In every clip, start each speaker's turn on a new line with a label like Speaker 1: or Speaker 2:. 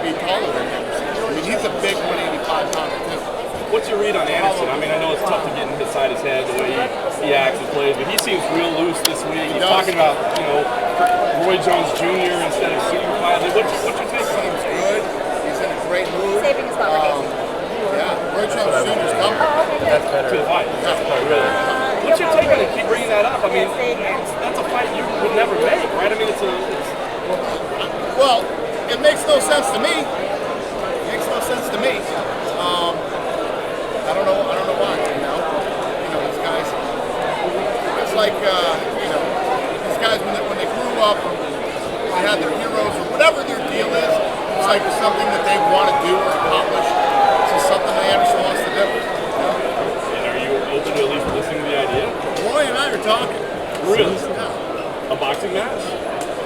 Speaker 1: be taller than Anderson. I mean, he's a big 185-pounder too.
Speaker 2: What's your read on Anderson? I mean, I know it's tough to get inside his head the way he acts and plays, but he seems real loose this week. He's talking about, Roy Jones Jr. instead of Super Pilot. What's your take?
Speaker 1: Seems good. He's in a great mood.
Speaker 3: Saving his spot for
Speaker 1: Yeah, Roy Jones Jr.'s coming.
Speaker 2: That's better. To the fight. Really. What's your take on it? Keep bringing that up. I mean, that's a fight you would never make, right? I mean,
Speaker 1: Well, it makes no sense to me. It makes no sense to me. I don't know why. These guys. It's like these guys when they grew up, they had their heroes or whatever their deal is. It's like something that they want to do or accomplish. It's just something that Anderson wants to do.
Speaker 2: And are you open to at least listening to the idea?
Speaker 1: Roy and I are talking.
Speaker 2: Really?
Speaker 1: Yeah.
Speaker 2: A boxing match?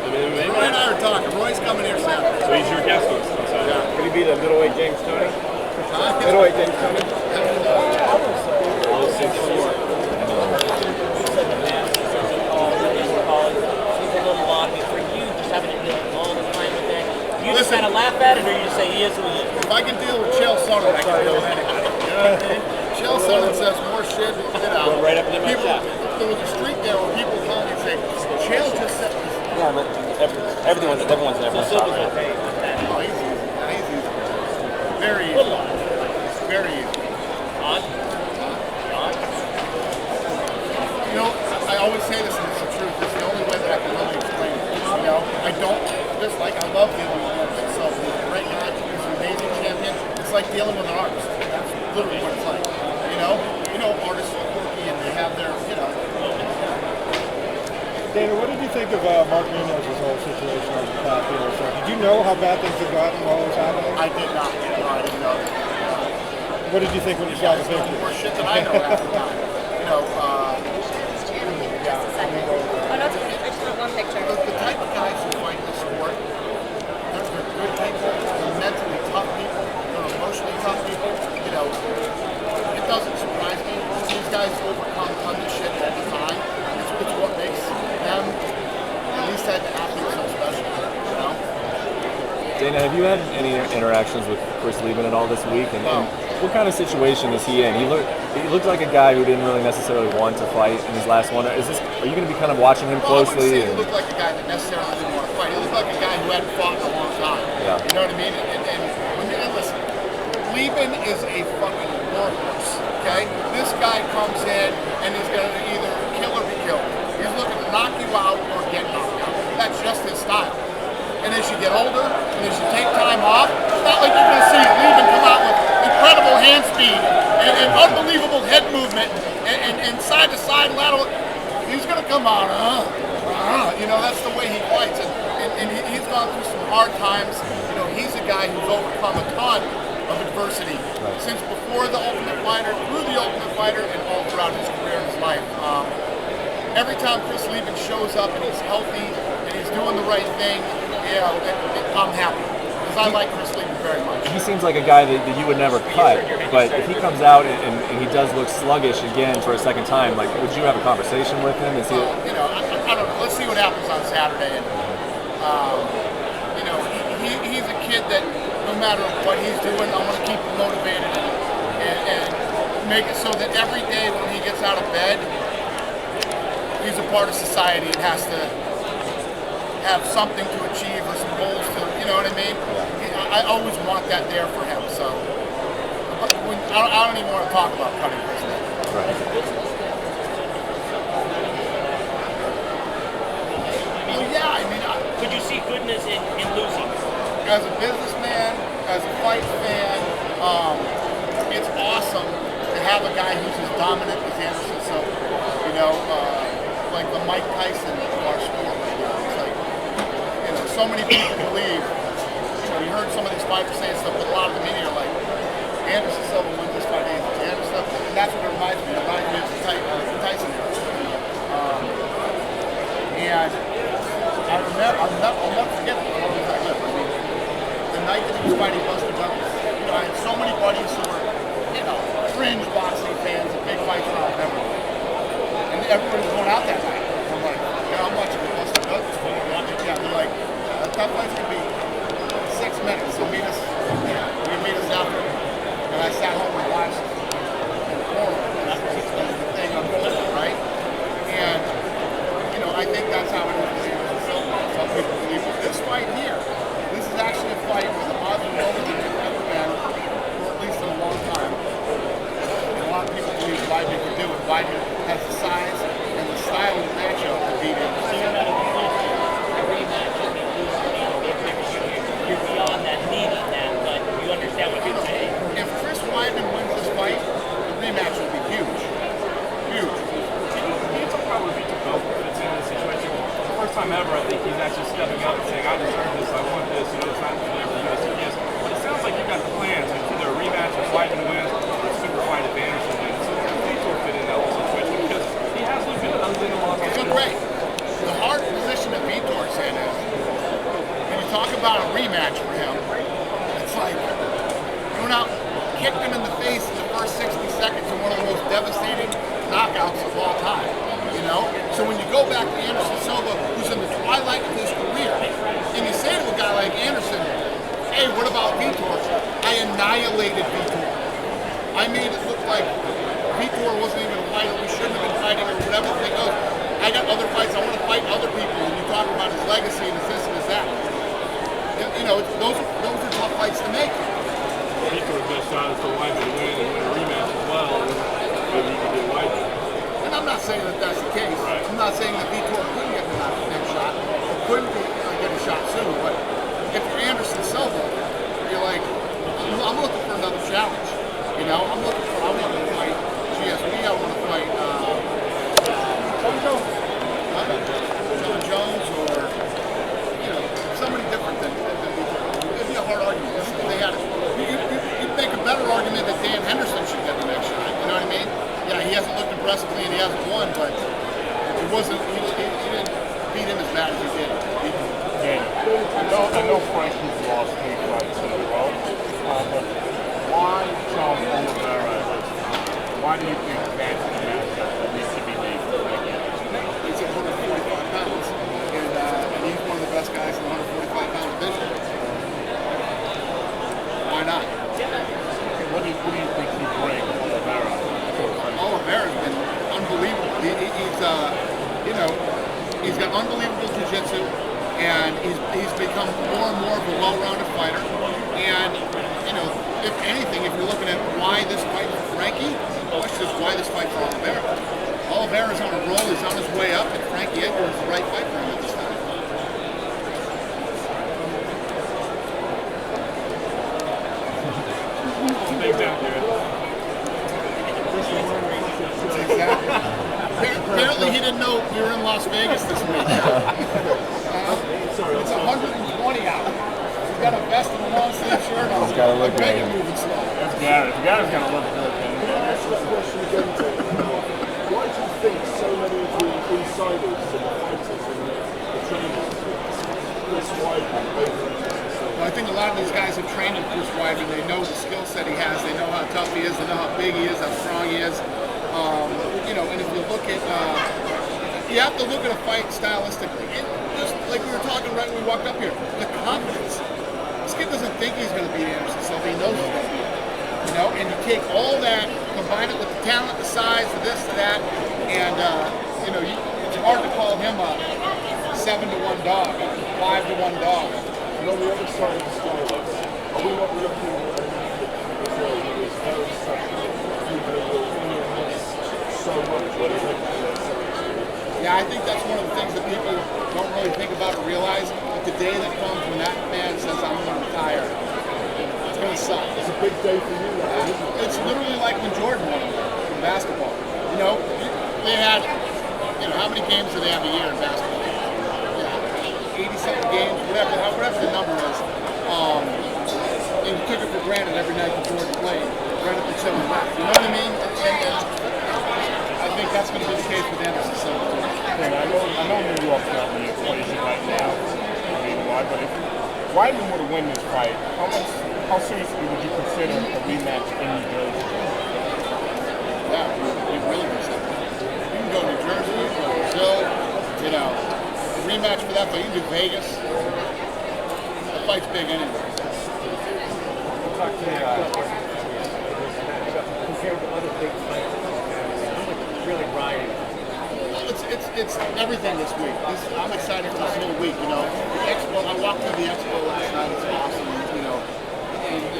Speaker 1: Roy and I are talking. Roy's coming here Saturday.
Speaker 2: So he's your guest on Saturday.
Speaker 1: Yeah.
Speaker 4: Could he be the middleweight James Toney? Middleweight James Toney?
Speaker 5: You just kind of laugh at it, or you just say he is who he is?
Speaker 1: If I can deal with Chael Sonnen, I can deal with anybody. You know what I mean? Chael Sonnen says more shit than
Speaker 5: Right up in the
Speaker 1: people.
Speaker 5: shot.
Speaker 1: There was a street there where people call me and say, Chael just said this.
Speaker 4: Yeah, but everyone's never shot, right?
Speaker 1: Oh, he's easy. Yeah, he's easy. Very easy. Very easy.
Speaker 5: On?
Speaker 1: I always say this, and it's the truth. It's the only way that I can really explain it. I don't, just like I love dealing with artists. So right now, he's an amazing champion. It's like dealing with an artist. That's literally what it's like. Artists are quirky and they have their,
Speaker 6: Dana, what did you think of Mark Munoz's whole situation on the battlefield? So, did you know how bad things had gotten while it was happening?
Speaker 1: I did not. No, I didn't know that.
Speaker 6: What did you think when you saw the picture?
Speaker 1: More shit than I know half the time.
Speaker 3: Oh, no, it's okay. I just want one picture.
Speaker 1: The type of guys who fight this sport, they're good people, they're mentally tough people, they're emotionally tough people. It doesn't surprise me. These guys overcome tons of shit all the time. It's what makes them, at least that athlete, so special.
Speaker 4: Dana, have you had any interactions with Chris Weidman at all this week? And what kind of situation is he in? He looked like a guy who didn't really necessarily want to fight in his last one. Are you going to be kind of watching him closely?
Speaker 1: I wouldn't say he looked like a guy that necessarily didn't want to fight. He looked like a guy who hadn't fought in a long time.
Speaker 4: Yeah.
Speaker 1: You know what I mean? And listen, Weidman is a fucking workhorse. Okay, this guy comes in and he's going to either kill or be killed. He's looking to knock you out or get knocked out. That's just his style. And as you get older, and as you take time off, it's not like you're going to see Weidman come out with incredible hand speed and unbelievable head movement and side to side lateral. He's going to come out, that's the way he fights. And he's gone through some hard times. He's a guy who's overcome a ton of adversity since before the Ultimate Fighter, through the Ultimate Fighter, and all throughout his career and his life. Every time Chris Weidman shows up and he's healthy and he's doing the right thing, I'm happy because I like Chris Weidman very much.
Speaker 4: He seems like a guy that you would never cut, but if he comes out and he does look sluggish again for a second time, would you have a conversation with him? Is he?
Speaker 1: I don't know. Let's see what happens on Saturday. And, he's a kid that no matter what he's doing, I want to keep him motivated and make it so that every day when he gets out of bed, he's a part of society and has to have something to achieve or some goals to, you know what I mean? I always want that there for him. So I don't even want to talk about cutting Chris.
Speaker 4: Right.
Speaker 1: Well, yeah, I mean,
Speaker 5: Could you see goodness in losing?
Speaker 1: as a businessman, as a fight fan, it's awesome to have a guy who's as dominant as Anderson Silva. Like the Mike Tyson of our sport right now. It's like, so many people believe, you heard some of these fighters saying stuff, but a lot of the media are like, Anderson Silva wins this fight, Anderson Silva, and that's what it reminds me of. It reminds me of the Tyson era. And I'll never forget it. The night that he was fighting Buster Douglas, I had so many buddies who were, fringe boxing fans and big fights around everywhere. And everybody was going out that night. I'm like, I'm watching Buster Douglas. Yeah, they're like, that fight's gonna be 6 minutes. So meet us, you can meet us out there. And I sat home and watched in the corner. That's the thing I'm going with, right? And, you know, I think that's how it is. Some people believe with this fight here, this is actually a fight with a odds are lower than they've ever been, or at least in a long time. And a lot of people believe Weidman can do it. Weidman has the size and the style of matchup to beat him.
Speaker 5: You're beyond that needing that, but you understand what you're saying.
Speaker 1: If Chris Weidman wins this fight, the rematch will be huge. Huge.
Speaker 2: Can you talk about where Victor Belfort fits in this situation? The first time ever, I think he's actually stepping up and saying, I deserve this, I want this, you know, it's not there for U.S.C. But it sounds like you've got plans. It's either a rematch if Weidman wins or a super fight if Anderson wins. So how does Victor fit in that whole situation? Because he has looked good other than a lot of
Speaker 1: He's doing great. The hard position that Vitor's in is, when you talk about a rematch for him, it's like, you went out, kicked him in the face in the first 60 seconds in one of the most devastating knockouts of all time, you know? So when you go back to Anderson Silva, who's in the twilight of his career, and you say to a guy like Anderson, hey, what about Vitor? I annihilated Vitor. I made it look like Vitor wasn't even a fighter, we shouldn't have been fighting, or whatever the thing goes. I got other fights, I want to fight other people, and you talk about his legacy and his this and his that. You know, those are tough fights to make.
Speaker 2: Victor's best shot is for Weidman to win and win a rematch as well, and maybe he can get Weidman.
Speaker 1: And I'm not saying that that's the case.
Speaker 2: Right.
Speaker 1: I'm not saying that Vitor couldn't get the next shot, or couldn't get a shot soon, but if you're Anderson Silva, you're like, I'm looking for another challenge. You know, I want to fight GSP, I want to fight John Jones, or, you know, somebody different than Vitor. It'd be a hard argument. They had it. You'd make a better argument that Dan Henderson should get the next shot. You know what I mean? Yeah, he hasn't looked impressively and he hasn't won, but it wasn't. He didn't beat him as bad as he did.
Speaker 7: I know Frankie's lost 3 fights in a row, but why Charles Oliveira at this time? Why do you think that's the matchup that needs to be made for Frankie?
Speaker 1: He's at 145 pounds, and he's one of the best guys in the 145-pound division. Why not?
Speaker 7: What do you think he brings, Oliveira?
Speaker 1: Oliveira's been unbelievable. He's you know, he's got unbelievable jiu-jitsu, and he's become more and more of a well-rounded fighter. And you know, if anything, if you're looking at why this fight for Frankie, the question is why this fight for Oliveira. Oliveira's on a roll, he's on his way up, and Frankie Edgar is the right fight for him at this time.
Speaker 2: Big down there.
Speaker 1: Exactly. Apparently he didn't know we were in Las Vegas this week. It's 120 out. He's got a vest and a long sleeve shirt on.
Speaker 4: He's got to look
Speaker 1: great.
Speaker 4: good.
Speaker 1: Moving slow.
Speaker 7: That's Garrett. Garrett's going to look good.
Speaker 8: That's the question again, Dave. Why do you think so many of the insiders and the fighters and the trainers Chris Weidman over
Speaker 1: Well, I think a lot of these guys have trained with Chris Weidman. They know the skill set he has. They know how tough he is. They know how big he is, how strong he is. You know, and if you look at, you have to look at a fight stylistically. And just like we were talking right when we walked up here, the confidence. This kid doesn't think he's going to beat Anderson Silva. He knows he's going to beat him. You know, and you take all that, combine it with the talent, the size, the this, the that, and you know, it's hard to call him a 7-to-1 dog, 5-to-1 dog.
Speaker 8: And on the other side of the scale, are we not looking at a who is very special, who will miss so much when it comes to their selection?
Speaker 1: Yeah, I think that's one of the things that people don't really think about or realize. But the day that comes when that man says, I'm going to retire, it's going to suck.
Speaker 8: It's a big day for you now, isn't it?
Speaker 1: It's literally like when Jordan won in basketball. You know, they had, you know, how many games do they have a year in basketball? Yeah, 80-something games, whatever the number is. And you took it for granted every night that Jordan played, right up until he left. You know what I mean? And I think that's going to be the case with Anderson Silva.
Speaker 7: And I know New York's not in the equation right now. I mean, why? But if Weidman were to win this fight, how seriously would you consider a rematch in New Jersey?
Speaker 1: Yeah, we really do something. You can go to New Jersey, you can go to Brazil, you know, a rematch for that, but you can do Vegas. The fight's big anyway.
Speaker 6: talk to me compared to other big fights. How much really riding?
Speaker 1: It's everything this week. I'm excited for this whole week. You know, the expo. I walked through the expo last night. It's awesome. You know,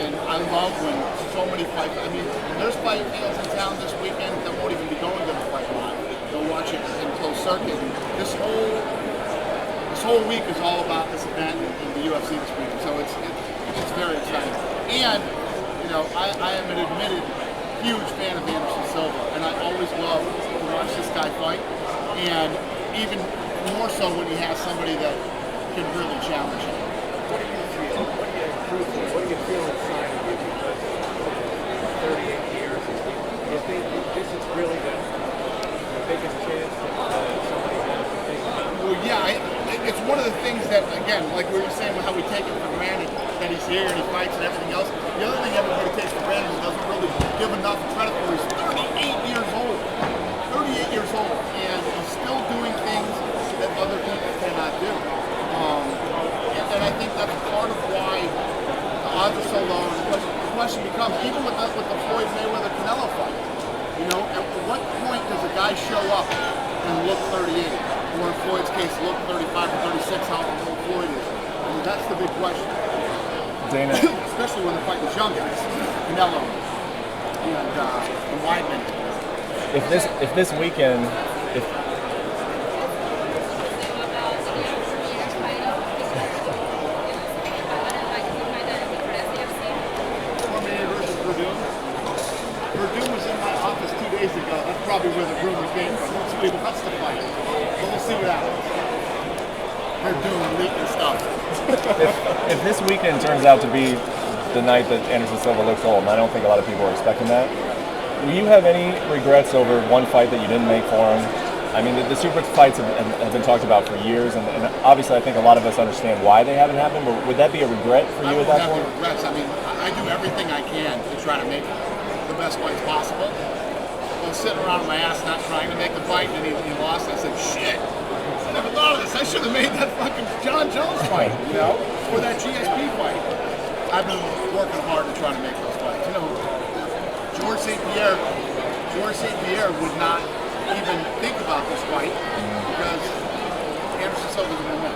Speaker 1: and I love when so many fights. I mean, there's fight fans in town this weekend that won't even be going to the fight live. They'll watch it in closed circuit. This whole week is all about this event in the UFC this week. So it's very exciting. And you know, I am an admitted huge fan of Anderson Silva, and I always love to watch this guy fight. And even more so when he has somebody that can really challenge him.
Speaker 6: What do you feel? What do you feel inside of you? Because 38 years, you think this is really the biggest chance that somebody has to think about?
Speaker 1: Well, yeah, it's one of the things that, again, like we were saying, how we take it for granted that he's here and he fights and everything else. The other thing everybody takes for granted is doesn't really give enough credit for. He's 38 years old. 38 years old, and he's still doing things that other people cannot do. And I think that's part of why the odds are so low. And the question becomes, even with the Floyd Mayweather Canelo fight, you know, at what point does a guy show up and look 38, or in Floyd's case, look 35 or 36, however old Floyd is? I mean, that's the big question.
Speaker 4: Dana,
Speaker 1: especially when they're fighting young guys, Canelo and Weidman.
Speaker 4: if this weekend,
Speaker 1: Verdun was in my office 2 days ago. That's probably where the rumor came from. He wants to fight. But we'll see what happens. Verdun leaking stuff.
Speaker 4: if this weekend turns out to be the night that Anderson Silva looks old, and I don't think a lot of people are expecting that, will you have any regrets over one fight that you didn't make for him? I mean, the super fights have been talked about for years, and obviously I think a lot of us understand why they haven't happened, but would that be a regret for you at that point?
Speaker 1: Regrets. I mean, I do everything I can to try to make the best fights possible. I was sitting around on my ass not trying to make the fight, and he lost. I said, shit, I never thought of this. I should have made that fucking John Jones fight, you know, or that GSP fight. I've been working hard to try to make those fights. You know, George St. Pierre would not even think about this fight because Anderson Silva is going to win,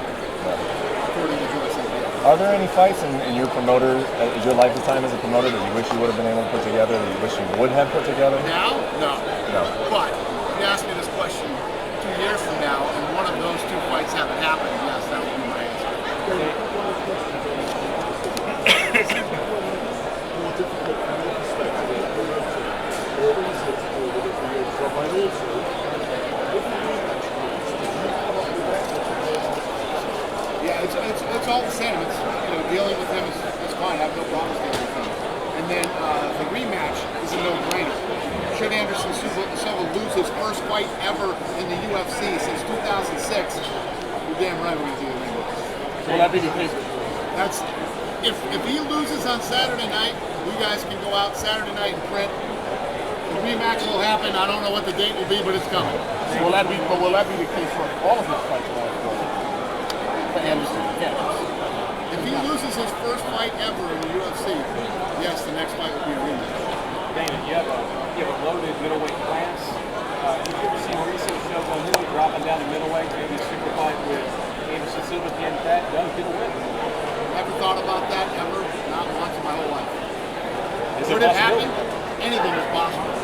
Speaker 1: according to George St. Pierre.
Speaker 4: Are there any fights in your promoter, your lifetime as a promoter, that you wish you would have been able to put together, that you wish you would have put together?
Speaker 1: Now? No.
Speaker 4: No.
Speaker 1: But if you ask me this question 2 years from now, and one of those two fights haven't happened, yes, that would be my answer.
Speaker 8: More difficult from your perspective, or research over the years, but also, if you rematch fights, do you come up with that?
Speaker 1: Yeah, it's all the same. It's, you know, dealing with him is fine. I have no problems dealing with him. And then the rematch is a no-brainer. Should Anderson Silva lose his first fight ever in the UFC since 2006, you're damn right we're going to do the rematch.
Speaker 7: Will that be the case?
Speaker 1: That's if he loses on Saturday night, you guys can go out Saturday night and print. The rematch will happen. I don't know what the date will be, but it's coming.
Speaker 7: So will that be the case for all of his fights going forward? For Anderson, yes.
Speaker 1: If he loses his first fight ever in the UFC, yes, the next fight will be a rematch.
Speaker 9: Dana, you have a loaded middleweight class. Have you ever seen recent shows on who dropping down to middleweight, maybe a super fight with Anderson Silva at the end of that, does get a win?
Speaker 1: Never thought about that ever, not once in my whole life.
Speaker 2: Is
Speaker 1: Would it happen? Anything is possible.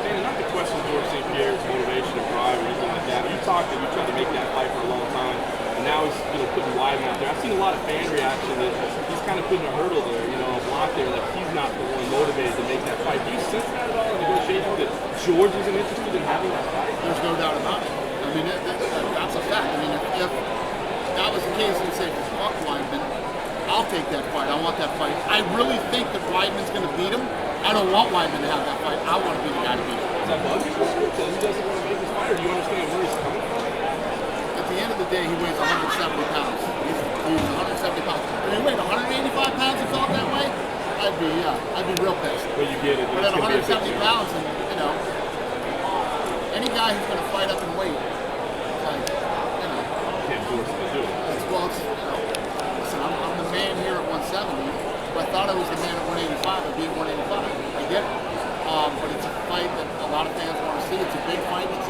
Speaker 2: Dana, not to question George St. Pierre's motivation or drive or anything like that. You talked that you tried to make that fight for a long time, and now he's putting Weidman out there. I've seen a lot of fan reaction that he's kind of putting a hurdle there, a block there, like he's not the one motivated to make that fight. Do you sense that at all in negotiations that George isn't interested in having that fight?
Speaker 1: There's no doubt about it. I mean, that's a fact. I mean, if that was the case, he'd say, fuck Weidman, I'll take that fight. I want that fight. I really think that Weidman's going to beat him. I don't want Weidman to have that fight. I want to be the guy to beat him.
Speaker 2: Is that bug you? He doesn't want to make this fight, or do you understand where he's coming from?
Speaker 1: At the end of the day, he weighs 170 pounds. He's 170 pounds. If he weighed 185 pounds and felt that way, I'd be real pissed.
Speaker 2: But you get it.
Speaker 1: But at 170 pounds, and any guy who's going to fight up in weight, like,
Speaker 2: can't force him to do it.
Speaker 1: listen, I'm the man here at 170. If I thought I was the man at 185, I'd be at 185. I get it. But it's a fight that a lot of fans want to see. It's a big fight. It's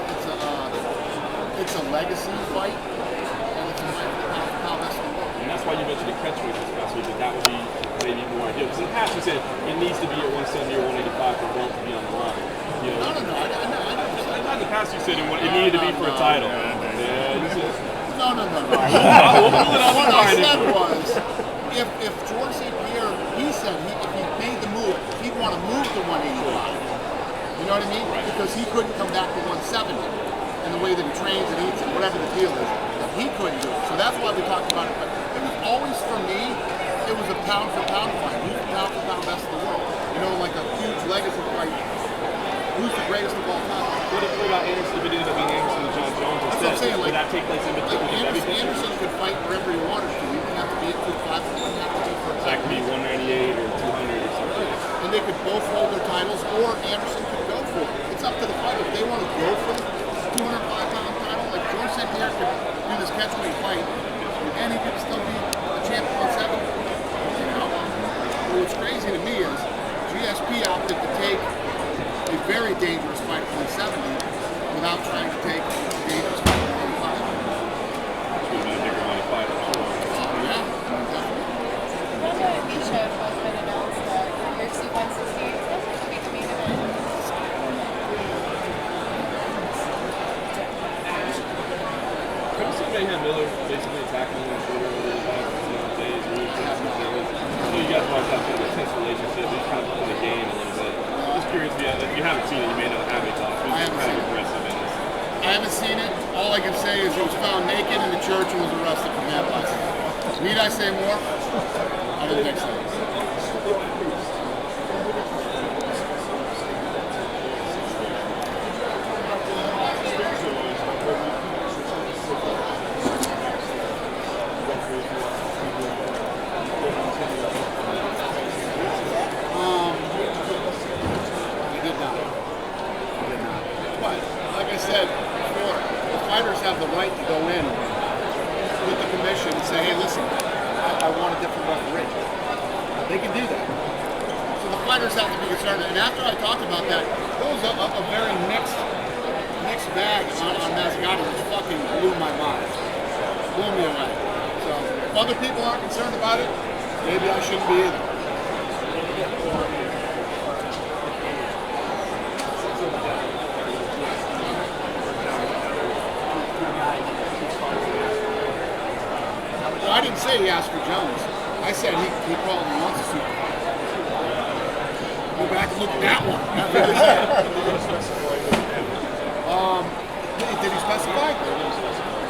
Speaker 1: a legacy fight. And it's a fight for the pound best in the world.
Speaker 2: And that's why you mentioned the catchweight this past week, that would be maybe more ideal. Because in the past you said it needs to be at 170 or 185 for both to be on the line. You know,
Speaker 1: No.
Speaker 2: in the past you said it needed to be for a title. Yeah, you said,
Speaker 1: No. What I said was, if George St. Pierre, he said if he made the move, he'd want to move to 185. You know what I mean? Because he couldn't come back to 170 in the way that he trains and eats and whatever the deal is. That he couldn't do it. So that's why we talked about it. But it was always, for me, it was a pound for pound fight. Who's the pound for pound best in the world? You know, like a huge legacy fight. Who's the greatest of all time?
Speaker 2: what about Anderson if it ended up being Anderson and John Jones
Speaker 1: That's what I'm saying.
Speaker 2: Would that take place in between?
Speaker 1: Anderson could fight wherever he wanted to. He didn't have to be at 205. He didn't have to be for a
Speaker 2: That
Speaker 1: title.
Speaker 2: could be 198 or 200 or something.
Speaker 1: And they could both hold their titles, or Anderson could go for it. It's up to the fighter. If they want to go for the 205-pound title, like George St. Pierre could do this catchweight fight, and he could still be a champ at 170. You know? But what's crazy to me is GSP opted to take a very dangerous fight at 170 without trying to take a dangerous fight at 185.
Speaker 2: Which would have been a bigger money fight, I'm sure.
Speaker 1: Yeah, definitely.
Speaker 3: Fernando Misha has been announced for UFC 168. Sounds like a big main event.
Speaker 2: Have you seen Mayhem Miller basically attacking him on Twitter over the last days or weeks? I know you guys always have sort of a tense relationship. He's kind of in the game a little bit. Just curious if you haven't seen it, you may not have any thoughts. But it's kind of aggressive in this.
Speaker 1: I haven't seen it. All I can say is he was found naked in the church and was arrested for that license. Need I say more? I don't think so. But, like I said before, the fighters have the right to go in with the commission and say, hey, listen, I want a different referee. They can do that. So the fighters have to be concerned. And after I talked about that, there was a very mixed bag on Mazagati, which fucking blew my mind. Blew me away. So if other people aren't concerned about it, maybe I shouldn't be either. I didn't say he asked for Jones. I said he probably wants a super fight. Go back and look at that one. That's what I said. Did he specify?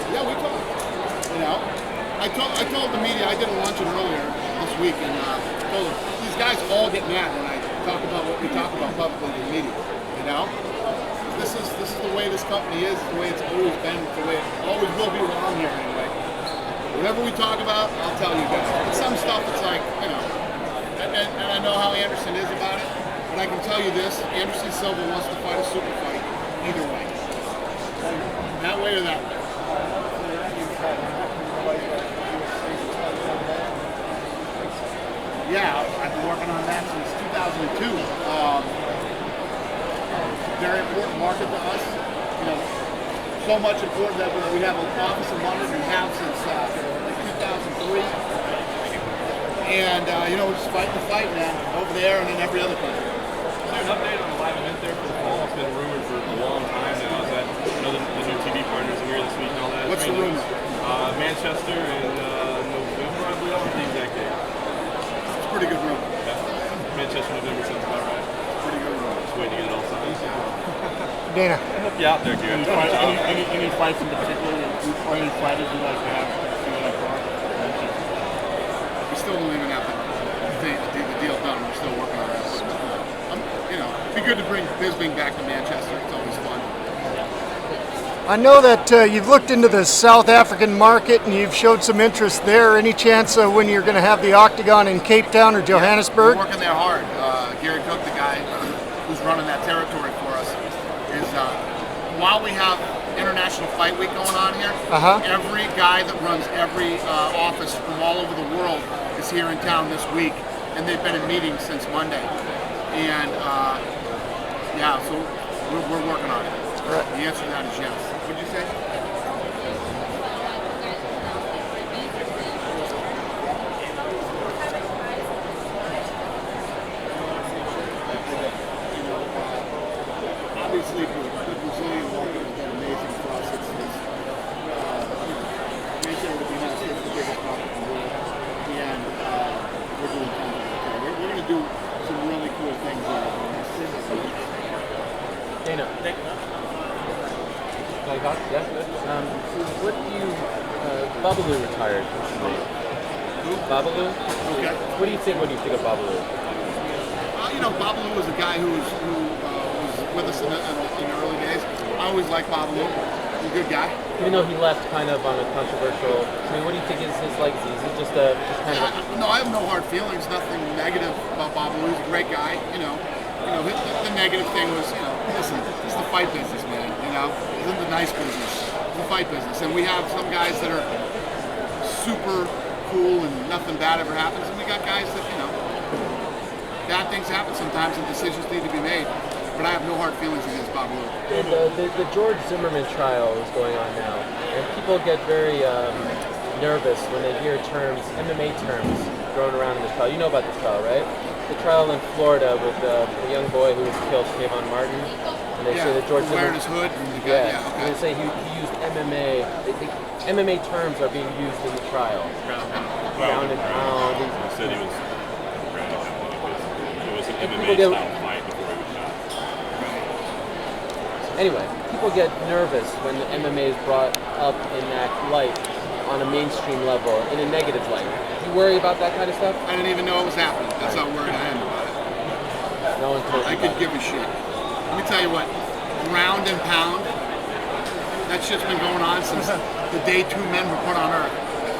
Speaker 1: Yeah, we talked. You know, I told the media, I did a luncheon earlier this week, and told them, these guys all get mad when I talk about what we talk about publicly to the media. You know? This is the way this company is, the way it's always been, the way it always will be around here anyway. Whatever we talk about, I'll tell you guys. But some stuff, it's like, you know, and I know how Anderson is about it, but I can tell you this, Anderson Silva wants to fight a super fight either way. That way or that way. Yeah, I've been working on that since 2002. Very important market to us. You know, so much important that we have an office in London we have since 2003. And, you know, we're just fighting the fight, man, over there and in every other country.
Speaker 2: Is there an update on the live event there for the fall? It's been rumored for a long time now. Is that, you know, the new TV partners are here this week and all that?
Speaker 1: What's the rumor?
Speaker 2: Manchester in November, I believe, is the exact date.
Speaker 1: It's a pretty good rumor.
Speaker 2: Yeah. Manchester, November, sounds about right.
Speaker 1: Pretty good rumor.
Speaker 2: Just waiting to get it all signed.
Speaker 10: Dana.
Speaker 2: I hope you out there, Garrett.
Speaker 7: Any fights in particular, or any fighters you'd like to have see that far?
Speaker 1: We still don't even have the deal done. We're still working on that. You know, it'd be good to bring Bisping back to Manchester. It's always fun.
Speaker 10: I know that you've looked into the South African market and you've showed some interest there. Any chance when you're going to have the Octagon in Cape Town or Johannesburg?
Speaker 1: We're working there hard. Gary Cook, the guy who's running that territory for us, is while we have International Fight Week going on here, every guy that runs every office from all over the world is here in town this week and they've been in meetings since Monday. And yeah, so we're working on it.
Speaker 10: Right.
Speaker 1: The answer to that is yes. What'd you say? Obviously, the Brazilian market has been amazing for us. It's Mexico to be honest, it's the biggest market in the world, and we're doing kind of okay. We're going to do some really cool things there.
Speaker 11: Dana. What do you, Babalu retired recently.
Speaker 1: Who?
Speaker 11: Babalu?
Speaker 1: Okay.
Speaker 11: What do you think when you think of Babalu?
Speaker 1: Babalu was a guy who was with us in the early days. I always liked Babalu. He's a good guy.
Speaker 11: Even though he left kind of on a controversial, what do you think is his legacy? Is it just kind of?
Speaker 1: No, I have no hard feelings. Nothing negative about Babalu. He's a great guy. The negative thing was, listen, it's the fight business, man. It's in the nice business. It's the fight business, and we have some guys that are super cool and nothing bad ever happens, and we got guys that bad things happen sometimes and decisions need to be made. But I have no hard feelings against Babalu.
Speaker 11: And the George Zimmerman trial is going on now, and people get very nervous when they hear MMA terms thrown around in this trial. You know about this trial, right? The trial in Florida with the young boy who was killed, Trayvon Martin, and they say that George
Speaker 1: wearing his hood. And the guy,
Speaker 11: okay.
Speaker 1: And
Speaker 11: they say he used MMA. MMA terms are being used in the trial. Ground and pound.
Speaker 2: He said he was ground and pound. It was an MMA
Speaker 11: People
Speaker 2: style fight before he was shot.
Speaker 11: Anyway, people get nervous when the MMA is brought up in that light on a mainstream level, in a negative light. You worry about that kind of stuff?
Speaker 1: I didn't even know it was happening. That's how worried I am about it.
Speaker 11: No one told you
Speaker 1: I could give a shit. Let me tell you what, ground and pound, that shit's been going on since the day two men were put on earth.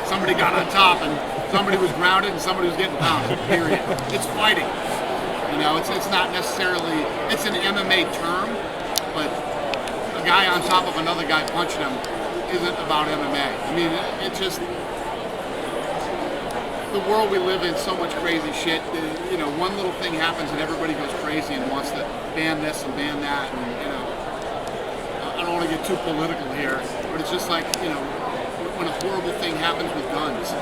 Speaker 1: Somebody got on top and somebody was grounded and somebody was getting pounded, period. It's fighting. It's not necessarily, it's an MMA term, but a guy on top of another guy punching him isn't about MMA. I mean, it's just, the world we live in, so much crazy shit. One little thing happens and everybody goes crazy and wants to ban this and ban that. And I don't want to get too political here, but it's just like, when a horrible thing happens with guns,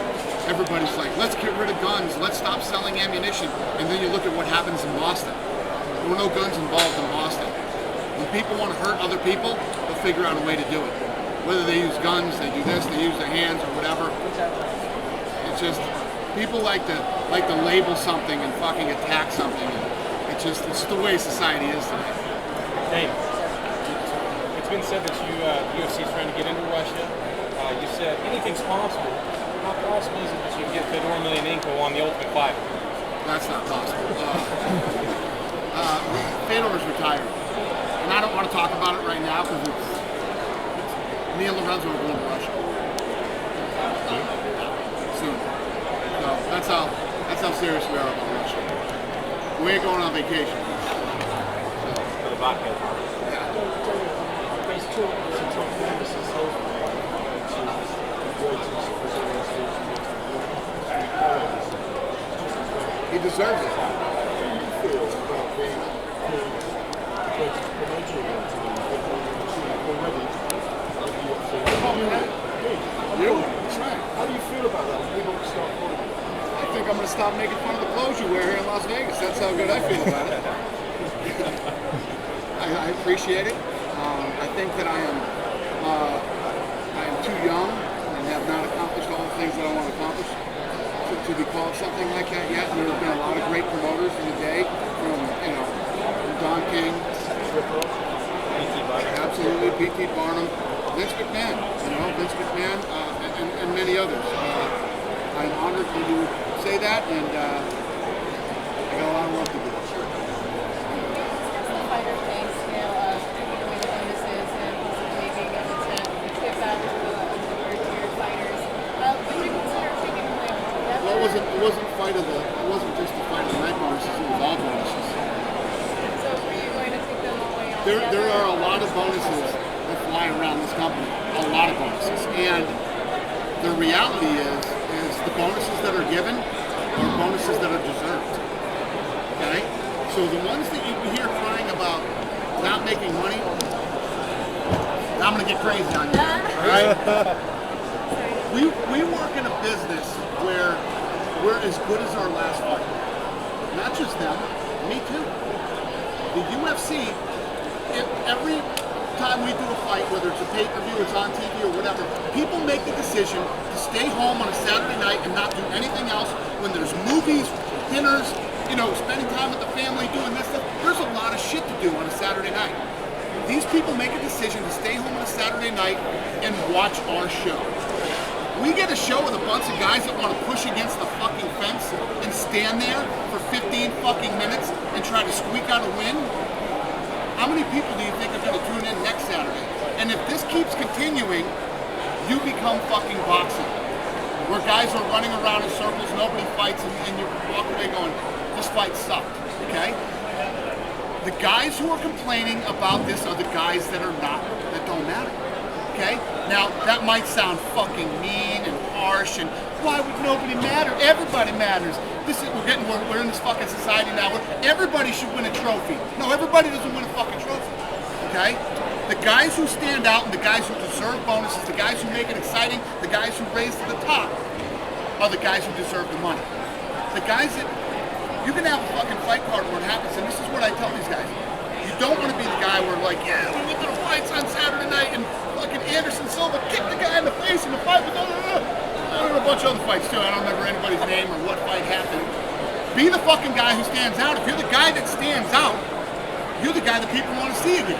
Speaker 1: everybody's like, let's get rid of guns, let's stop selling ammunition. And then you look at what happens in Boston. There were no guns involved in Boston. When people want to hurt other people, they'll figure out a way to do it. Whether they use guns, they do this, they use their hands or whatever. It's just, people like to label something and fucking attack something. It's the way society is today.
Speaker 9: Dave, it's been said that U.F.C. is trying to get into Russia. You said anything's possible. How possible is it that you can get Fedor Emelianenko on the Ultimate Fighter?
Speaker 1: That's not possible. Fedor's retired. And I don't want to talk about it right now because it's me and Lorenzo are going to Russia. Soon. So that's how serious we are about Russia. We ain't going on vacation.
Speaker 9: For the vodka.
Speaker 1: He deserves it.
Speaker 8: How do you feel about that? People start calling you.
Speaker 1: I think I'm going to stop making fun of the clothes you wear here in Las Vegas. That's how good I feel about it. I appreciate it. I think that I am too young and have not accomplished all the things that I want to accomplish to be called something like that yet. And there have been a lot of great promoters in the day, from Don King, absolutely, P.T. Barnum, Vince McMahon, and many others. I'm honored that you would say that, and I got a lot of work to do.
Speaker 3: Fighter pay scale of taking away the bonuses and also making it to tip out to the lower tier fighters. Would you consider taking away altogether?
Speaker 1: Well, it wasn't just the fight of the night bonuses, it was all bonuses.
Speaker 3: So were you going to take them away altogether?
Speaker 1: There are a lot of bonuses that fly around this company, a lot of bonuses, and the reality is the bonuses that are given are bonuses that are deserved. Okay? So the ones that you hear crying about not making money, I'm gonna get crazy on you. Alright? We work in a business where we're as good as our last fight. Not just them, me too. The UFC, every time we do a fight, whether it's a pay-per-view, it's on TV or whatever, people make the decision to stay home on a Saturday night and not do anything else when there's movies, dinners, spending time with the family, doing this stuff. There's a lot of shit to do on a Saturday night. These people make a decision to stay home on a Saturday night and watch our show. We get a show with a bunch of guys that want to push against the fucking fence and stand there for 15 fucking minutes and try to squeak out a win. How many people do you think are going to tune in next Saturday? And if this keeps continuing, you become fucking boxing, where guys are running around in circles, nobody fights, and you walk away going, this fight sucked, okay? The guys who are complaining about this are the guys that don't matter, okay? Now, that might sound fucking mean and harsh, and why would nobody matter? Everybody matters. We're in this fucking society now where everybody should win a trophy. No, everybody doesn't win a fucking trophy, okay? The guys who stand out and the guys who deserve bonuses, the guys who make it exciting, the guys who raise to the top are the guys who deserve the money. The guys that, you can have a fucking fight card where it happens, and this is what I tell these guys. You don't want to be the guy where like, yeah, we went to the fights on Saturday night and fucking Anderson Silva kicked the guy in the face in the fight, but I don't know a bunch of other fights too. I don't remember anybody's name or what fight happened. Be the fucking guy who stands out. If you're the guy that stands out, you're the guy that people want to see again.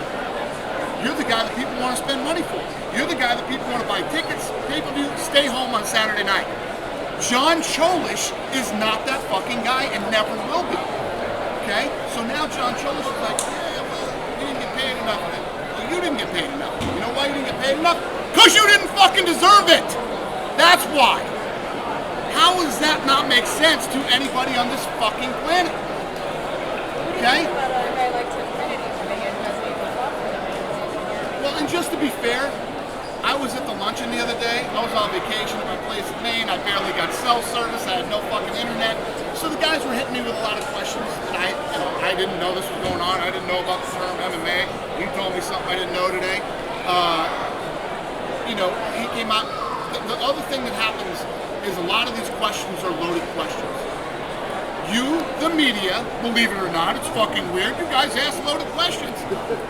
Speaker 1: You're the guy that people want to spend money for. You're the guy that people want to buy tickets, pay-per-view, stay home on Saturday night. John Cholish is not that fucking guy and never will be. Okay? So now John Cholish is like, yeah, well, you didn't get paid enough. Well, you didn't get paid enough. You know why you didn't get paid enough? Because you didn't fucking deserve it. That's why. How does that not make sense to anybody on this fucking planet? Okay? Well, and just to be fair, I was at the luncheon the other day. I was on vacation at my place in Maine. I barely got cell service. I had no fucking internet. So the guys were hitting me with a lot of questions that I didn't know this was going on. I didn't know about the term MMA. You told me something I didn't know today. He came out. The other thing that happens is a lot of these questions are loaded questions. You, the media, believe it or not, it's fucking weird. You guys ask loaded questions.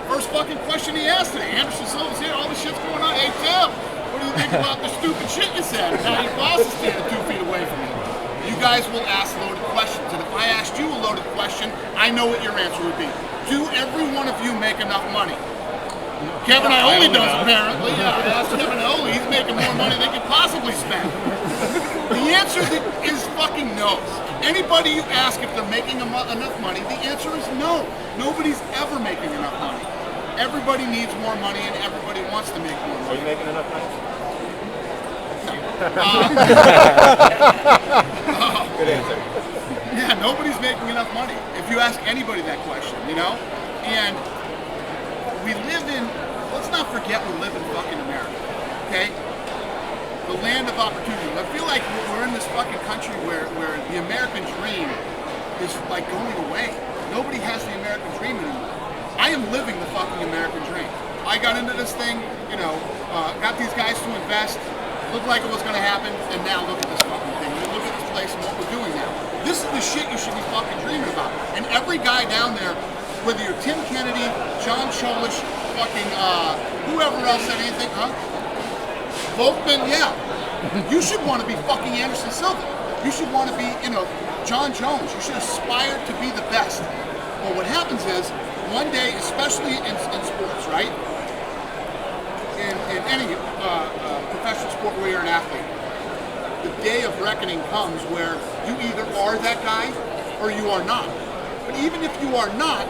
Speaker 1: First fucking question he asked today. Anderson Silva's here, all this shit's going on. Hey, Tim, what do you think about the stupid shit you said? Now your boss is standing 2 feet away from you. You guys will ask loaded questions. And if I asked you a loaded question, I know what your answer would be. Do every one of you make enough money? Kevin Iole does, apparently. Yeah, ask Kevin Iole. He's making more money than he could possibly spend. The answer is fucking no. Anybody you ask if they're making enough money, the answer is no. Nobody's ever making enough money. Everybody needs more money and everybody wants to make more money.
Speaker 4: Are you making enough money? Good answer.
Speaker 1: Yeah, nobody's making enough money. If you ask anybody that question, And we live in, let's not forget we live in fucking America, okay? The land of opportunity. I feel like we're in this fucking country where the American dream is like going away. Nobody has the American dream anymore. I am living the fucking American dream. I got into this thing, got these guys to invest, looked like it was gonna happen, and now look at this fucking thing. Look at this place and what we're doing now. This is the shit you should be fucking dreaming about. And every guy down there, whether you're Tim Kennedy, John Cholish, fucking whoever else said anything, Volkman, yeah. You should want to be fucking Anderson Silva. You should want to be, John Jones. You should aspire to be the best. Well, what happens is, one day, especially in sports, right? In any professional sport where you're an athlete, the day of reckoning comes where you either are that guy or you are not. But even if you are not,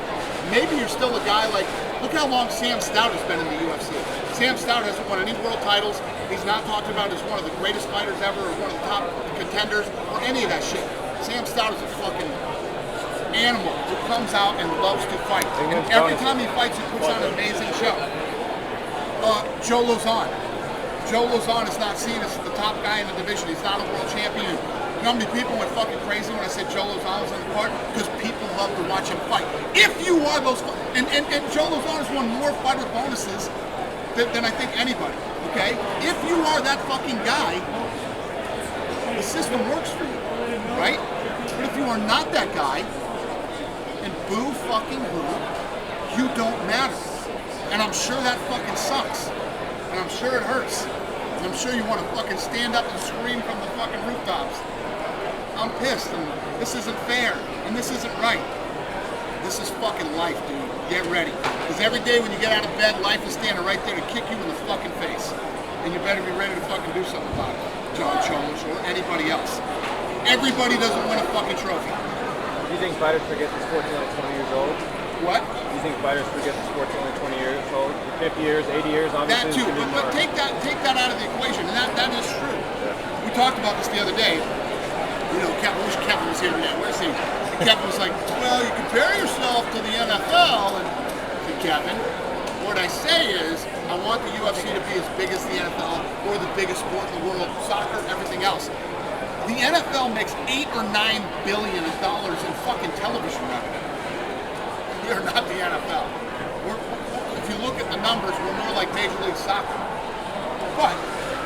Speaker 1: maybe you're still a guy like, look how long Sam Stout has been in the UFC. Sam Stout hasn't won any world titles. He's not talked about as one of the greatest fighters ever or one of the top contenders or any of that shit. Sam Stout is a fucking animal who comes out and loves to fight. And every time he fights, he puts on an amazing show. Joe Lozon. Joe Lozon is not seen as the top guy in the division. He's not a world champion. You know how many people went fucking crazy when I said Joe Lozano's on the card? Because people love to watch him fight. If you are those, and Joe Lozano's won more fighter bonuses than I think anybody, okay? If you are that fucking guy, the system works for you, right? But if you are not that guy, and boo fucking boo, you don't matter. And I'm sure that fucking sucks. And I'm sure it hurts. And I'm sure you want to fucking stand up and scream from the fucking rooftops. I'm pissed, and this isn't fair, and this isn't right. This is fucking life, dude. Get ready. Because every day when you get out of bed, life is standing right there to kick you in the fucking face. And you better be ready to fucking do something about it. John Jones or anybody else. Everybody doesn't win a fucking trophy.
Speaker 11: Do you think fighters forget the sport's only 20 years old?
Speaker 1: What?
Speaker 11: Do you think fighters forget the sport's only 20 years old? 50 years, 80 years, obviously.
Speaker 1: That too, but take that out of the equation, and that is true. Yeah. We talked about this the other day. You know, I wish Kevin was here today. Where's he? And Kevin was like, well, you compare yourself to the NFL, and I said, Kevin, what I say is, I want the UFC to be as big as the NFL or the biggest sport in the world, soccer, everything else. The NFL makes $8 or $9 billion in fucking television revenue. We are not the NFL. If you look at the numbers, we're more like Major League Soccer. But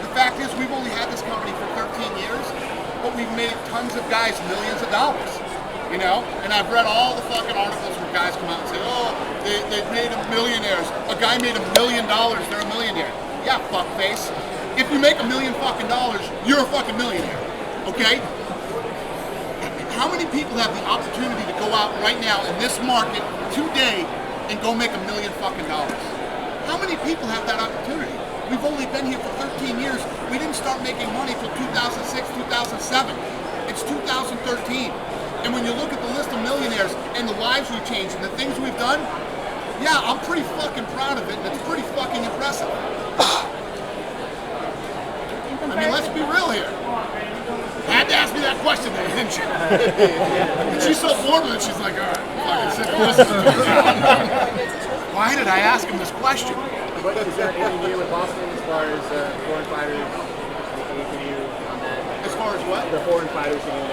Speaker 1: the fact is, we've only had this company for 13 years, but we've made tons of guys millions of dollars. You know? And I've read all the fucking articles where guys come out and say, oh, they've made them millionaires. A guy made $1 million, they're a millionaire. Yeah, fuckface. If you make $1 million fucking dollars, you're a fucking millionaire. Okay? How many people have the opportunity to go out right now in this market today and go make $1 million fucking dollars? How many people have that opportunity? We've only been here for 13 years. We didn't start making money till 2006, 2007. It's 2013. And when you look at the list of millionaires and the lives we've changed and the things we've done, yeah, I'm pretty fucking proud of it, and it's pretty fucking impressive. I mean, let's be real here. Had to ask me that question then, didn't you? And she's so bored with it, she's like, all right, fucking sit and listen to it. Why did I ask him this question?
Speaker 11: What is that anything new with Boston as far as foreign fighters? Anything new on that?
Speaker 1: As far as what?
Speaker 11: The foreign fighters getting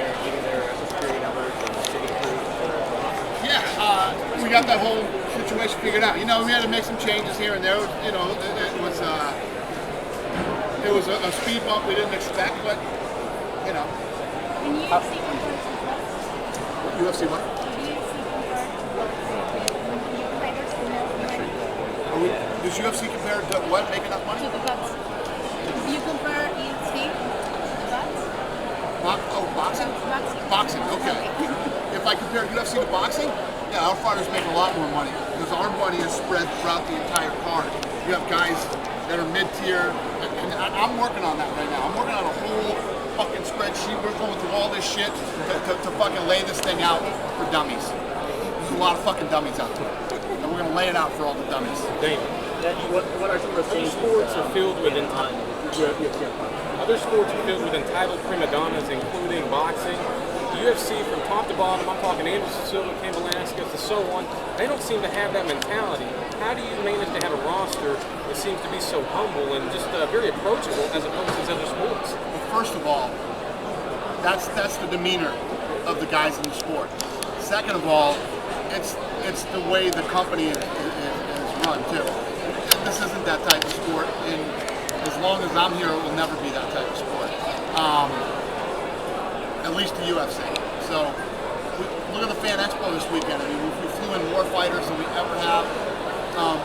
Speaker 11: their security numbers and getting approved.
Speaker 1: Yeah, we got that whole situation figured out. You know, we had to make some changes here and there. You know, it was a speed bump we didn't expect, but you know.
Speaker 3: When UFC compared to boxing?
Speaker 1: UFC what? Does UFC compare to what? Make enough money?
Speaker 3: To the boxing. Do you compare UFC to boxing?
Speaker 1: Boxing?
Speaker 3: Boxing.
Speaker 1: Boxing, okay. If I compare UFC to boxing, yeah, our fighters make a lot more money because our money is spread throughout the entire card. You have guys that are mid-tier, and I'm working on that right now. I'm working on a whole fucking spreadsheet. We're going through all this shit to fucking lay this thing out for dummies. There's a lot of fucking dummies out there. And we're going to lay it out for all the dummies.
Speaker 9: Damon, what are some of the things? Sports are filled with other sports are filled with entitled prima donnas, including boxing. UFC from top to bottom, I'm talking Anderson Silva, Cain Velasquez, and so on, they don't seem to have that mentality. How do you manage to have a roster that seems to be so humble and just very approachable as opposed to these other sports?
Speaker 1: Well, first of all, that's the demeanor of the guys in the sport. Second of all, it's the way the company is run too. This isn't that type of sport, and as long as I'm here, it will never be that type of sport. At least the UFC. So look at the Fan Expo this weekend. I mean, we flew in more fighters than we ever have.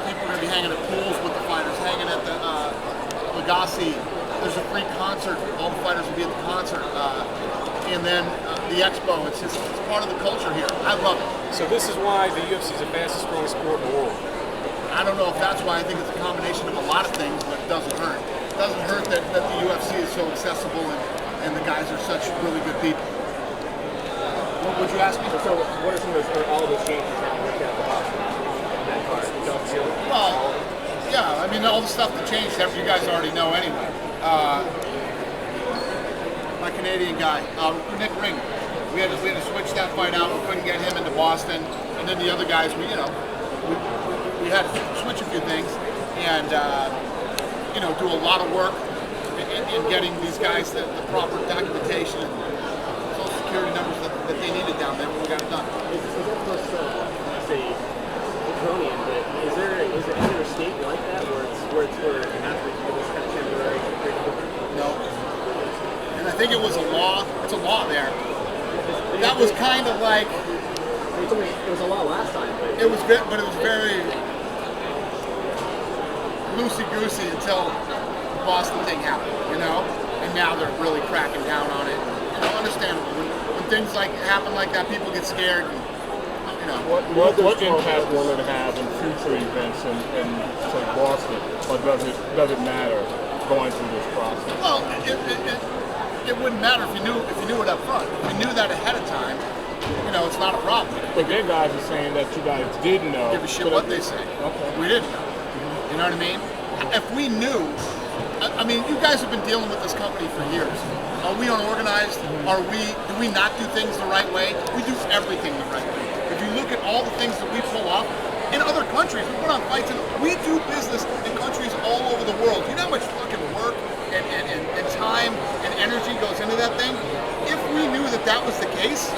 Speaker 1: People are going to be hanging at pools with the fighters, hanging at the Legacy. There's a free concert. All the fighters will be at the concert. And then the Expo. It's part of the culture here. I love it.
Speaker 9: So this is why the UFC is the fastest growing sport in the world.
Speaker 1: I don't know if that's why. I think it's a combination of a lot of things, but it doesn't hurt. It doesn't hurt that the UFC is so accessible and the guys are such really good people. What would you ask me?
Speaker 11: So what are some of those, all those changes that worked out the Boston on that card? You don't feel it?
Speaker 1: Well, yeah, I mean, all the stuff that changed, you guys already know anyway. My Canadian guy, Nick Ring, we had to switch that fight out. We couldn't get him into Boston. And then the other guys, we had to switch a few things and, do a lot of work in getting these guys the proper documentation. security numbers that they needed down there when we got it done.
Speaker 6: Is that most, say, draconian, but is there any other state like that where an athlete can this kind of temporary security?
Speaker 1: No. And I think it was a law. It's a law there. That was kind of like.
Speaker 6: It was a law last time. But
Speaker 1: it was very loosey-goosey until the Boston thing happened, you know? And now they're really cracking down on it. You know, understandable. When things happen like that, people get scared. And, you know.
Speaker 7: What impact will it have in future events in say Boston, or does it matter going through this process?
Speaker 1: Well, it wouldn't matter if you knew it up front. If you knew that ahead of time, you know, it's not a problem.
Speaker 7: But their guys are saying that you guys didn't know.
Speaker 1: Give a shit what they say.
Speaker 7: Okay.
Speaker 1: We didn't know. You know what I mean? If we knew, I mean, you guys have been dealing with this company for years. Are we unorganized? Do we not do things the right way? We do everything the right way. If you look at all the things that we pull off in other countries, we put on fights, and we do business in countries all over the world. You know how much fucking work and time and energy goes into that thing? If we knew that was the case,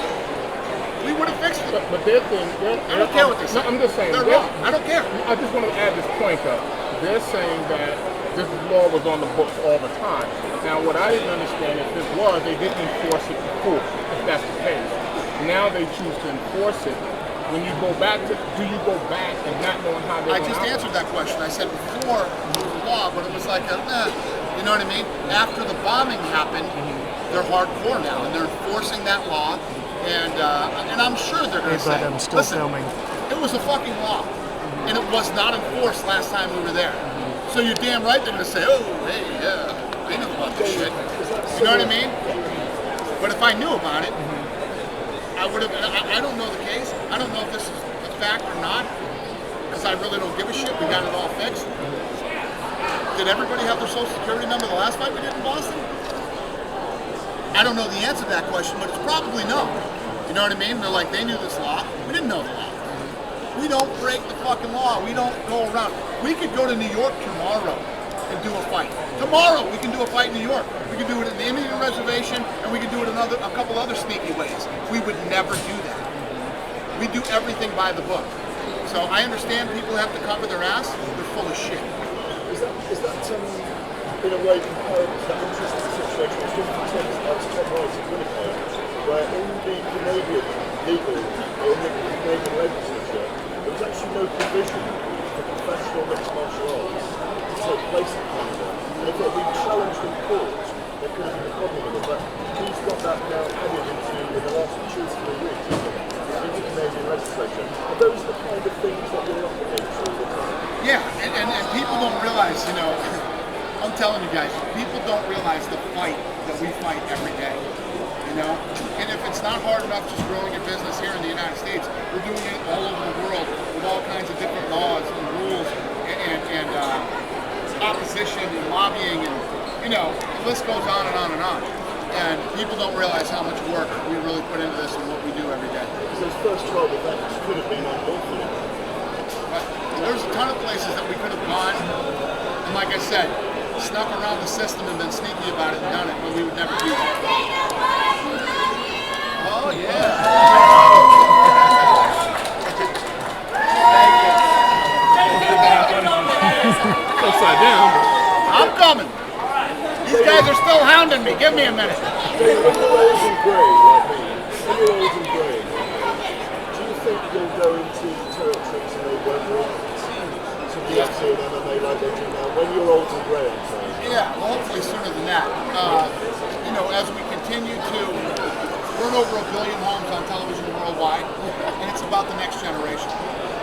Speaker 1: we would have fixed it.
Speaker 7: But their thing,
Speaker 1: I don't care what they say.
Speaker 7: No, I'm just saying.
Speaker 1: They're wrong. I don't care.
Speaker 7: I just want to add this point up. They're saying that this law was on the books all the time. Now, what I didn't understand, if this was, they didn't enforce it before, if that's the case. Now they choose to enforce it. When you go back do you go back and not knowing how they're
Speaker 1: I just answered that question. I said before it was a law, but it was like you know what I mean? After the bombing happened, they're hardcore now, and they're enforcing that law. And I'm sure they're going to say,
Speaker 10: I'm still
Speaker 1: listen,
Speaker 10: filming.
Speaker 1: It was a fucking law, and it was not enforced last time we were there. So you're damn right they're going to say, oh, hey, yeah, I know about this shit. You know what I mean? But if I knew about it, I would have. I don't know the case. I don't know if this is a fact or not, because I really don't give a shit. We got it all fixed. Did everybody have their social security number the last fight we did in Boston? I don't know the answer to that question, but it's probably no. You know what I mean? They're like, they knew this law. We didn't know the law. We don't break the fucking law. We don't go around. We could go to New York tomorrow and do a fight. Tomorrow we can do a fight in New York. We can do it in the Indian Reservation, and we can do it in a couple other sneaky ways. We would never do that. We do everything by the book. So I understand people have to cover their ass. They're full of shit.
Speaker 8: Is that in a way comparable to that interesting situation with 50 tennis as Tom Wright in Winnipeg, where in the Canadian legal, or in the Canadian legislature, there was actually no provision for professional mixed martial arts to take place in Canada. And if it had been challenged in court, there could have been a problem with it. But he's got that now added into in the last 2 or 3 weeks, in the Canadian legislature. Are those the kind of things that you're up against all the time?
Speaker 1: Yeah, and people don't realize, you know, I'm telling you guys, people don't realize the fight that we fight every day, you know? And if it's not hard enough just growing your business here in the United States, we're doing it all over the world with all kinds of different laws and rules and opposition and lobbying and, you know, the list goes on and on and on. And people don't realize how much work we really put into this and what we do every day.
Speaker 8: Because those first 12 events could have been unlawful.
Speaker 1: But there's a ton of places that we could have gone, and like I said, snuck around the system and been sneaky about it and done it, but we would never do that. Oh,
Speaker 7: Upside down.
Speaker 1: I'm coming. These guys are still hounding me. Give me a minute.
Speaker 8: David, when you're old and grey like me, when you're old and grey, do you think you'll go into territories and they won't want to be up to an MMA like they do now? When you're old and grey, I'm saying.
Speaker 1: Yeah, well, hopefully sooner than that. You know, as we continue to, we're in over 1 billion homes on television worldwide, and it's about the next generation.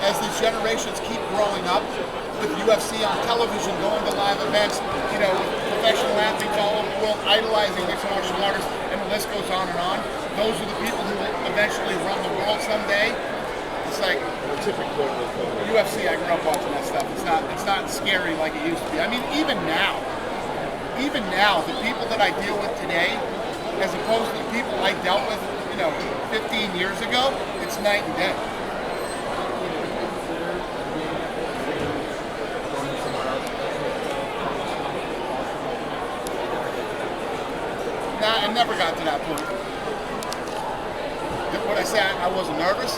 Speaker 1: As these generations keep growing up, with U.F.C. on television, going to live events, you know, professional athletes all over the world idolizing mixed martial artists, and the list goes on and on. Those are the people who will eventually run the world someday. It's like UFC. I grew up watching that stuff. It's not scary like it used to be. I mean, even now, the people that I deal with today, as opposed to the people I dealt with, you know, 15 years ago, it's night and day. Nah, I never got to that point. Did I say I wasn't nervous?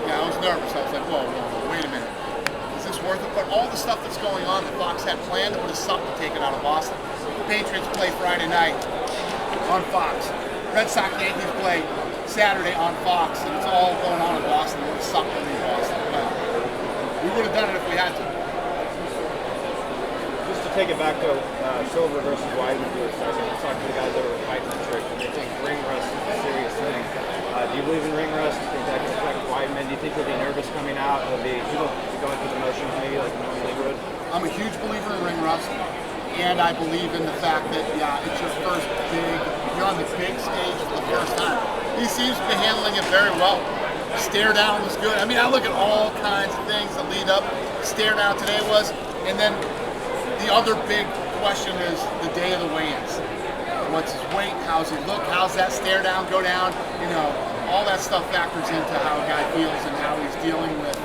Speaker 1: Yeah, I was nervous. I was like, whoa, wait a minute. Is this worth it? But all the stuff that's going on that Fox had planned, it would have sucked to take it out of Boston. The Patriots play Friday night on Fox. Red Sox Yankees play Saturday on Fox, and it's all going on in Boston. It would have sucked to leave Boston. But we would have done it if we had to.
Speaker 12: Just to take it back to Silva versus Weidman for a second, let's talk to the guys that were fighting the trick, and they think ring rust is a serious thing. Do you believe in ring rust? Do you think that can affect Weidman? Do you think he'll be nervous coming out? He'll be going through the motions maybe like he normally would?
Speaker 1: I'm a huge believer in ring rust, and I believe in the fact that, yeah, it's your first you're on the big stage for the first time. He seems to be handling it very well. Stare down was good. I mean, I look at all kinds of things that lead up. Stare down today was, and then the other big question is the day of the weigh-ins. What's his weight? How's he look? How's that stare down go down? You know, all that stuff factors into how a guy feels and how he's dealing with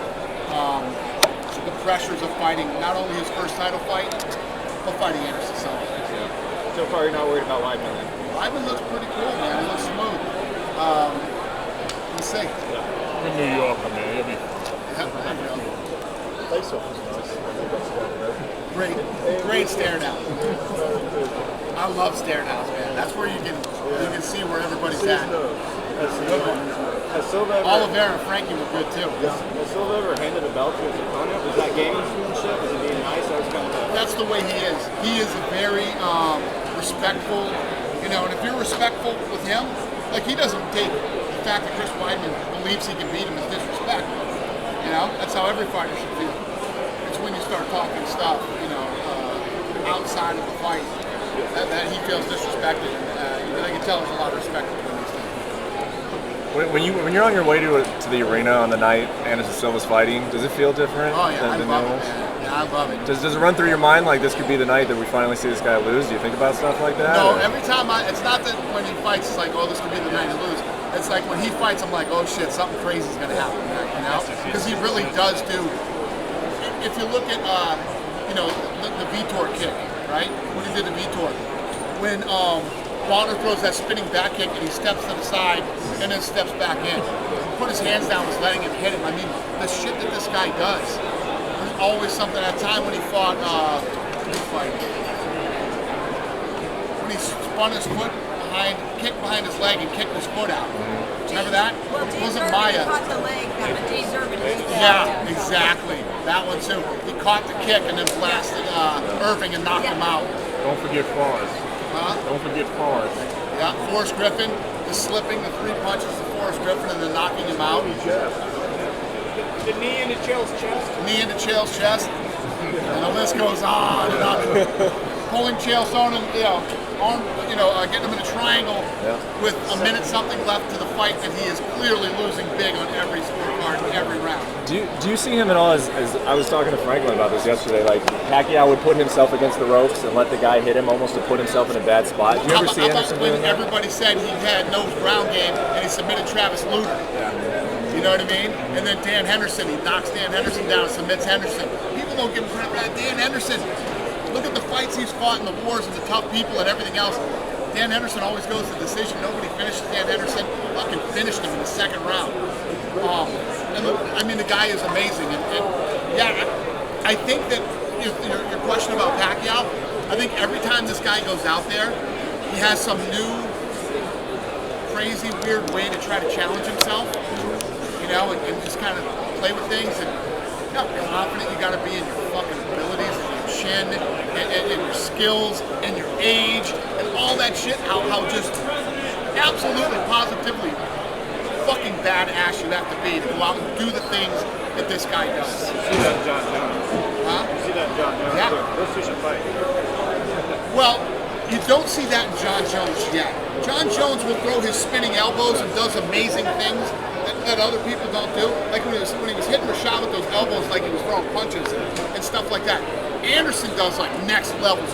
Speaker 1: the pressures of fighting not only his first title fight, but fighting Anderson Silva.
Speaker 12: Yeah. So far, you're not worried about Weidman then?
Speaker 1: Weidman looks pretty cool, man. He looks smooth. Let's see.
Speaker 7: In New York, man. He'll be.
Speaker 8: Face-off was nice.
Speaker 1: Great stare down. I love stare downs, man. That's where you can see where everybody's at.
Speaker 12: Has Silva ever,
Speaker 1: Oliveira and Frankie were good too.
Speaker 12: Has Silva ever handed a belt to his opponent? Was that gamesmanship? Was he being nice? That was kind of
Speaker 1: That's the way he is. He is a very respectful, you know, and if you're respectful with him, like he doesn't take the fact that Chris Weidman believes he can beat him as disrespect. You know, that's how every fighter should feel. It's when you start talking stuff, you know, outside of the fight, that he feels disrespected. And I can tell there's a lot of respect between these things.
Speaker 4: When you're on your way to the arena on the night Anderson Silva's fighting, does it feel different?
Speaker 1: Oh yeah,
Speaker 4: than
Speaker 1: I love
Speaker 4: normal?
Speaker 1: it, man. Yeah, I love it.
Speaker 4: Does it run through your mind like this could be the night that we finally see this guy lose? Do you think about stuff like that?
Speaker 1: No,
Speaker 4: or?
Speaker 1: every time it's not that when he fights, it's like, oh, this could be the night to lose. It's like when he fights, I'm like, oh shit, something crazy is gonna happen, you know? Because he really does do. If you look at, you know, the Vitor kick, right? When he did the Vitor, when Bonner throws that spinning back kick and he steps to the side and then steps back in, put his hands down, was letting him hit him. I mean, the shit that this guy does. There's always something. At a time when he fought, when he spun his foot behind, kicked behind his leg and kicked his foot out. Remember that?
Speaker 13: Well,
Speaker 1: It wasn't Maya.
Speaker 13: caught the leg, Jay Zervin.
Speaker 1: Yeah, exactly. That one too. He caught the kick and then blasted Irving and knocked him out.
Speaker 7: Don't forget Forrest.
Speaker 1: Huh?
Speaker 7: Don't forget Forrest.
Speaker 1: Yeah, Forrest Griffin, the slipping the 3 punches to Forrest Griffin and then knocking him out.
Speaker 9: The knee into Chael's chest.
Speaker 1: Knee into Chael's chest. And the list goes on and on. Pulling Chael, throwing him, you know, arm, you know, getting him in a triangle with a minute something left to the fight, and he is clearly losing big on every scorecard, every round.
Speaker 4: Do you see him at all as I was talking to Franklin about this yesterday, like Pacquiao would put himself against the ropes and let the guy hit him almost to put himself in a bad spot. Do you ever see Anderson doing that?
Speaker 1: Everybody said he had no ground game and he submitted Travis Lutter. You know what I mean? And then Dan Henderson, he knocks Dan Henderson down, submits Henderson. People don't give him credit for that. Dan Henderson, look at the fights he's fought in the wars and the tough people and everything else. Dan Henderson always goes to decision. Nobody finishes Dan Henderson. Fucking finished him in the second round. And look, I mean, the guy is amazing. And yeah, I think that your question about Pacquiao, I think every time this guy goes out there, he has some new, crazy, weird way to try to challenge himself. You know, and just kind of play with things. And you know, how confident you got to be in your fucking abilities and your chin and your skills and your age and all that shit. How just absolutely, positively fucking badass you have to be to go out and do the things that this guy does.
Speaker 12: You see that in John Jones.
Speaker 1: Huh?
Speaker 12: You see that in John Jones.
Speaker 1: Yeah.
Speaker 12: Those two should fight.
Speaker 1: Well, you don't see that in John Jones yet. John Jones will throw his spinning elbows and does amazing things that other people don't do. Like when he was hitting Rashad with those elbows, like he was throwing punches and stuff like that. Anderson does like next levels.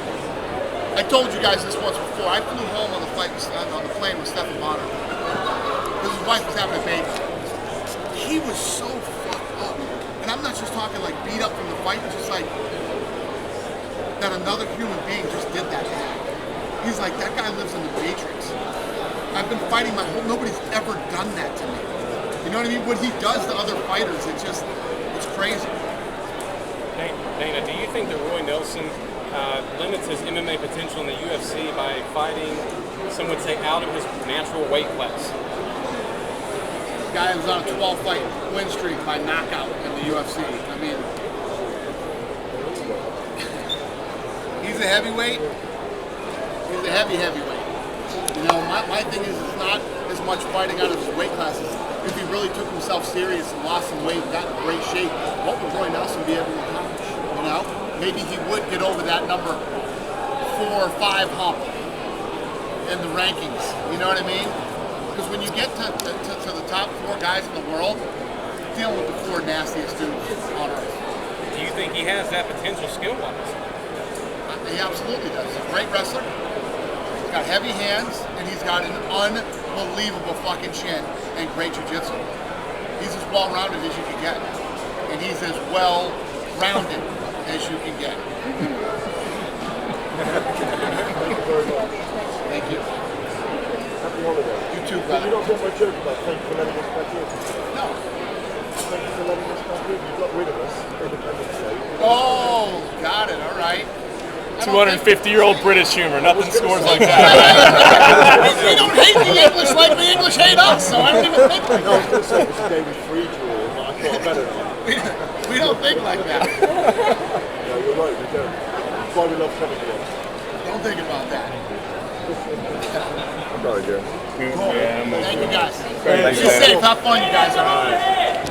Speaker 1: I told you guys this once before. I flew home on the plane with Stephen Bonner because his wife was having a baby. He was so fucked up, and I'm not just talking like beat up from the fight. It's just like that another human being just did that to him. He's like, that guy lives in the Matrix. I've been fighting my whole. Nobody's ever done that to me. You know what I mean? What he does to other fighters, it's crazy.
Speaker 9: Dana, do you think that Roy Nelson limits his MMA potential in the UFC by fighting, some would say, out of his natural weight class?
Speaker 1: Guy who's on a 12-fight win streak by knockout in the UFC. I mean, he's a heavyweight. He's a heavyweight. You know, my thing is it's not as much fighting out of his weight classes. If he really took himself serious and lost some weight and got in great shape, what would Roy Nelson be able to accomplish? You know, maybe he would get over that number 4 or 5 hump in the rankings. You know what I mean? Because when you get to the top 4 guys in the world, dealing with the 4 nastiest dudes on earth.
Speaker 9: Do you think he has that potential skill-wise?
Speaker 1: He absolutely does. He's a great wrestler. He's got heavy hands, and he's got an unbelievable fucking chin and great jiu-jitsu. He's as well-rounded as you can get. And he's as well-rounded as you can get. Thank you.
Speaker 8: Happy holidays.
Speaker 1: You too,
Speaker 8: You
Speaker 1: brother.
Speaker 8: don't get my joke about thank you for letting us back in.
Speaker 1: No.
Speaker 8: Thank you for letting us back in. You got rid of us. Independence Day.
Speaker 1: Oh, got it. All right.
Speaker 2: 250-year-old British humor. Nothing scores like that.
Speaker 1: We don't hate the English like the English hate us, so I don't even think like
Speaker 8: No, I was
Speaker 1: that.
Speaker 8: going to say it was a game with 3 draws, but I thought better than that.
Speaker 1: We don't think like that.
Speaker 8: No, you're right, we don't. That's why we love coming here.
Speaker 1: Don't think about that.
Speaker 8: Sorry, Joe.
Speaker 1: Cool. Thank you guys.
Speaker 4: Thanks,
Speaker 1: Be
Speaker 4: man.
Speaker 1: safe. Have fun, you guys. All right.